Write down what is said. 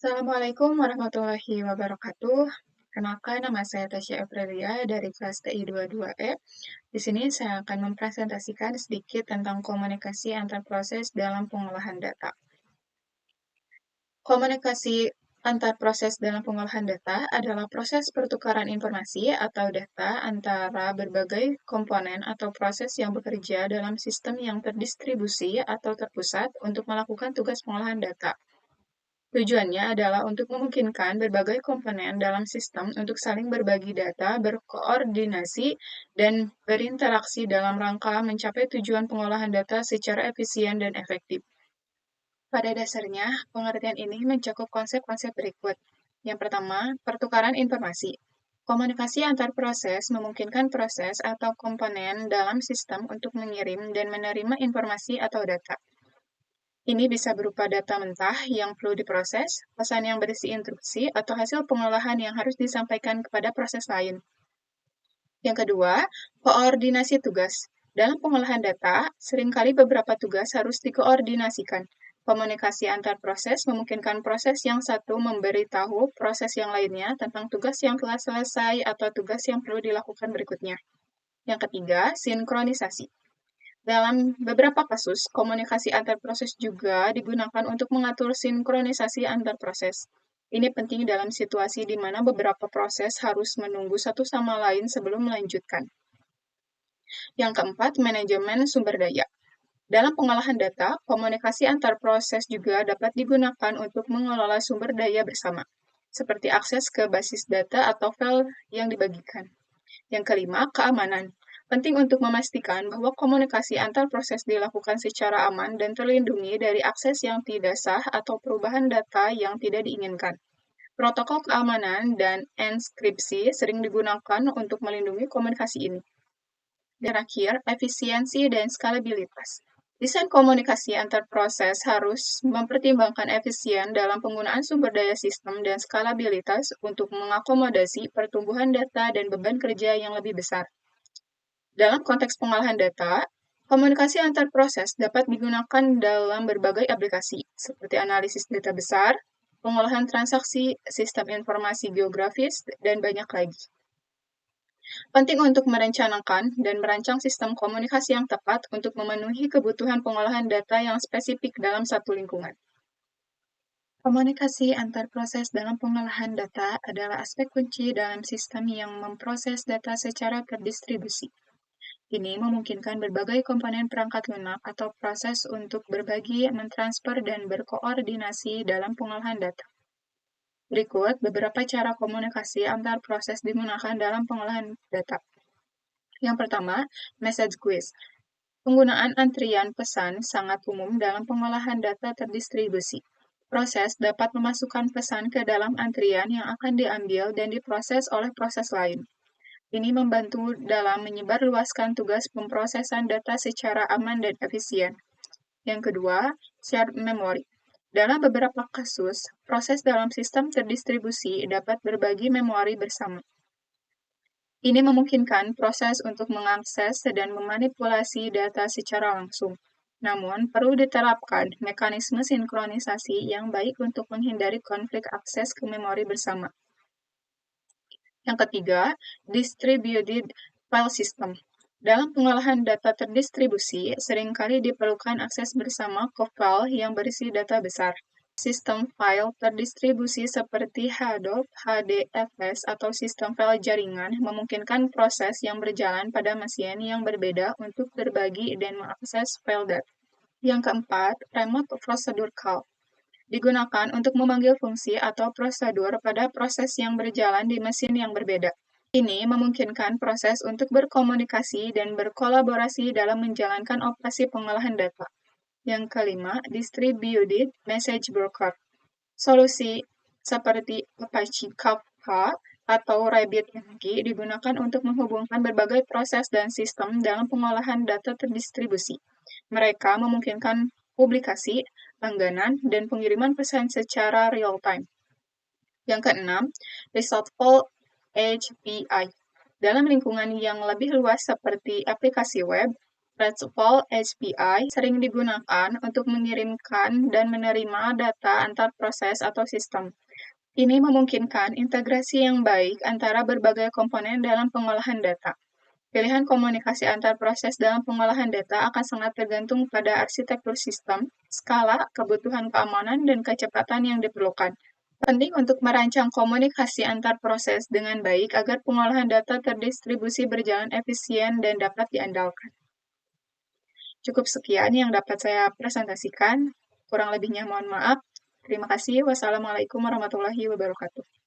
Assalamualaikum warahmatullahi wabarakatuh. Kenalkan, nama saya Tasya Aprilia dari kelas TI 22E. Di sini saya akan mempresentasikan sedikit tentang komunikasi antar proses dalam pengolahan data. Komunikasi antar proses dalam pengolahan data adalah proses pertukaran informasi atau data antara berbagai komponen atau proses yang bekerja dalam sistem yang terdistribusi atau terpusat untuk melakukan tugas pengolahan data. Tujuannya adalah untuk memungkinkan berbagai komponen dalam sistem untuk saling berbagi data, berkoordinasi, dan berinteraksi dalam rangka mencapai tujuan pengolahan data secara efisien dan efektif. Pada dasarnya, pengertian ini mencakup konsep-konsep berikut. Yang pertama, pertukaran informasi. Komunikasi antar proses memungkinkan proses atau komponen dalam sistem untuk mengirim dan menerima informasi atau data. Ini bisa berupa data mentah yang perlu diproses, pesan yang berisi instruksi, atau hasil pengolahan yang harus disampaikan kepada proses lain. Yang kedua, koordinasi tugas. Dalam pengolahan data, seringkali beberapa tugas harus dikoordinasikan. Komunikasi antar proses memungkinkan proses yang satu memberitahu proses yang lainnya tentang tugas yang telah selesai atau tugas yang perlu dilakukan berikutnya. Yang ketiga, sinkronisasi. Dalam beberapa kasus, komunikasi antar proses juga digunakan untuk mengatur sinkronisasi antar proses. Ini penting dalam situasi di mana beberapa proses harus menunggu satu sama lain sebelum melanjutkan. Yang keempat, manajemen sumber daya. Dalam pengolahan data, komunikasi antar proses juga dapat digunakan untuk mengelola sumber daya bersama, seperti akses ke basis data atau file yang dibagikan. Yang kelima, keamanan. Penting untuk memastikan bahwa komunikasi antar proses dilakukan secara aman dan terlindungi dari akses yang tidak sah atau perubahan data yang tidak diinginkan. Protokol keamanan dan enskripsi sering digunakan untuk melindungi komunikasi ini. Terakhir, efisiensi dan skalabilitas. Desain komunikasi antar proses harus mempertimbangkan efisien dalam penggunaan sumber daya sistem dan skalabilitas untuk mengakomodasi pertumbuhan data dan beban kerja yang lebih besar. Dalam konteks pengolahan data, komunikasi antar proses dapat digunakan dalam berbagai aplikasi, seperti analisis data besar, pengolahan transaksi, sistem informasi geografis, dan banyak lagi. Penting untuk merencanakan dan merancang sistem komunikasi yang tepat untuk memenuhi kebutuhan pengolahan data yang spesifik dalam satu lingkungan. Komunikasi antar proses dalam pengolahan data adalah aspek kunci dalam sistem yang memproses data secara terdistribusi. Ini memungkinkan berbagai komponen perangkat lunak atau proses untuk berbagi, mentransfer, dan berkoordinasi dalam pengolahan data. Berikut beberapa cara komunikasi antar proses digunakan dalam pengolahan data. Yang pertama, message queues. Penggunaan antrian pesan sangat umum dalam pengolahan data terdistribusi. Proses dapat memasukkan pesan ke dalam antrian yang akan diambil dan diproses oleh proses lain. Ini membantu dalam menyebarluaskan tugas pemrosesan data secara aman dan efisien. Yang kedua, shared memory. Dalam beberapa kasus, proses dalam sistem terdistribusi dapat berbagi memori bersama. Ini memungkinkan proses untuk mengakses dan memanipulasi data secara langsung. Namun, perlu diterapkan mekanisme sinkronisasi yang baik untuk menghindari konflik akses ke memori bersama. Yang ketiga, distributed file system. Dalam pengolahan data terdistribusi, seringkali diperlukan akses bersama ke file yang berisi data besar. Sistem file terdistribusi seperti Hadoop, HDFS, atau sistem file jaringan memungkinkan proses yang berjalan pada mesin yang berbeda untuk berbagi dan mengakses file data. Yang keempat, remote procedure call. Digunakan untuk memanggil fungsi atau prosedur pada proses yang berjalan di mesin yang berbeda. Ini memungkinkan proses untuk berkomunikasi dan berkolaborasi dalam menjalankan operasi pengolahan data. Yang kelima, distributed message broker. Solusi seperti Apache Kafka atau RabbitMQ digunakan untuk menghubungkan berbagai proses dan sistem dalam pengolahan data terdistribusi. Mereka memungkinkan publikasi, langganan, dan pengiriman pesan secara real-time. Yang keenam, RESTful API. Dalam lingkungan yang lebih luas seperti aplikasi web, RESTful API sering digunakan untuk mengirimkan dan menerima data antar proses atau sistem. Ini memungkinkan integrasi yang baik antara berbagai komponen dalam pengolahan data. Pilihan komunikasi antar proses dalam pengolahan data akan sangat tergantung pada arsitektur sistem, skala, kebutuhan keamanan, dan kecepatan yang diperlukan. Penting untuk merancang komunikasi antar proses dengan baik agar pengolahan data terdistribusi berjalan efisien dan dapat diandalkan. Cukup sekian yang dapat saya presentasikan. Kurang lebihnya mohon maaf. Terima kasih. Wassalamualaikum warahmatullahi wabarakatuh.